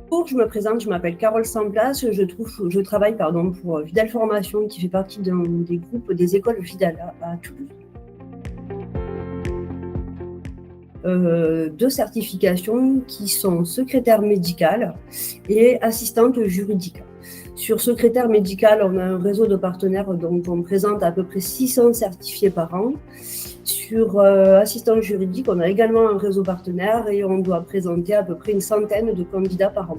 Je me présente, je m'appelle Carole Samplace, je travaille pour Vidal Formation qui fait partie des groupes des écoles Vidal à Toulouse. 2 certifications qui sont secrétaire médicale et assistante juridique. Sur secrétaire médicale, on a un réseau de partenaires dont on présente à peu près 600 certifiés par an. Sur assistant juridique, on a également un réseau partenaire et on doit présenter à peu près une centaine de candidats par an.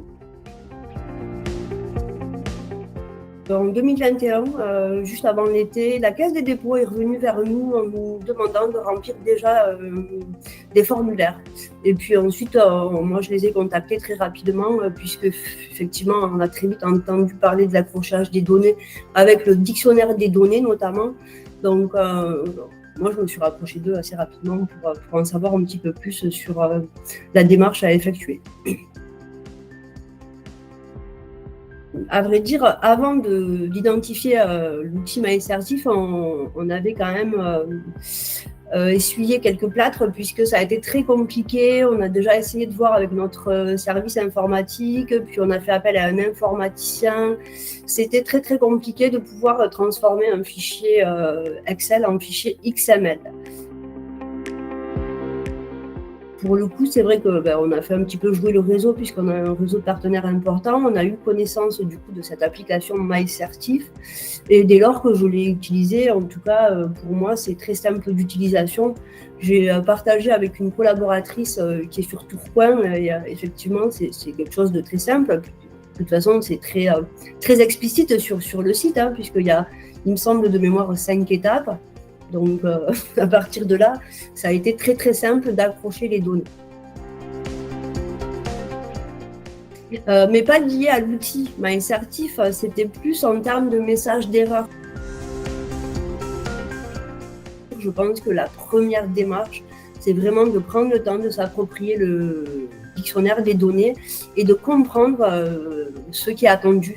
En 2021, juste avant l'été, la Caisse des dépôts est revenue vers nous en nous demandant de remplir déjà des formulaires. Et puis ensuite, moi je les ai contactés très rapidement puisque effectivement on a très vite entendu parler de l'accrochage des données avec le dictionnaire des données notamment. Donc moi je me suis rapprochée d'eux assez rapidement pour en savoir un petit peu plus sur la démarche à effectuer. À vrai dire, avant d'identifier l'outil MyAssertif, on avait quand même essuyé quelques plâtres puisque ça a été très compliqué. On a déjà essayé de voir avec notre service informatique, puis on a fait appel à un informaticien. C'était très très compliqué de pouvoir transformer un fichier Excel en fichier XML. Pour le coup, c'est vrai qu'on a fait un petit peu jouer le réseau puisqu'on a un réseau de partenaires important. On a eu connaissance du coup de cette application MyAssertif et dès lors que je l'ai utilisée, en tout cas pour moi, c'est très simple d'utilisation. J'ai partagé avec une collaboratrice qui est sur Tourcoing et effectivement, c'est quelque chose de très simple. De toute façon, c'est très explicite sur le site puisqu'il y a, il me semble de mémoire, 5 étapes. Donc, à partir de là, ça a été très très simple d'accrocher les données. Mais pas lié à l'outil MyAssertif, c'était plus en termes de messages d'erreur. Je pense que la première démarche, c'est vraiment de prendre le temps de s'approprier le dictionnaire des données et de comprendre ce qui est attendu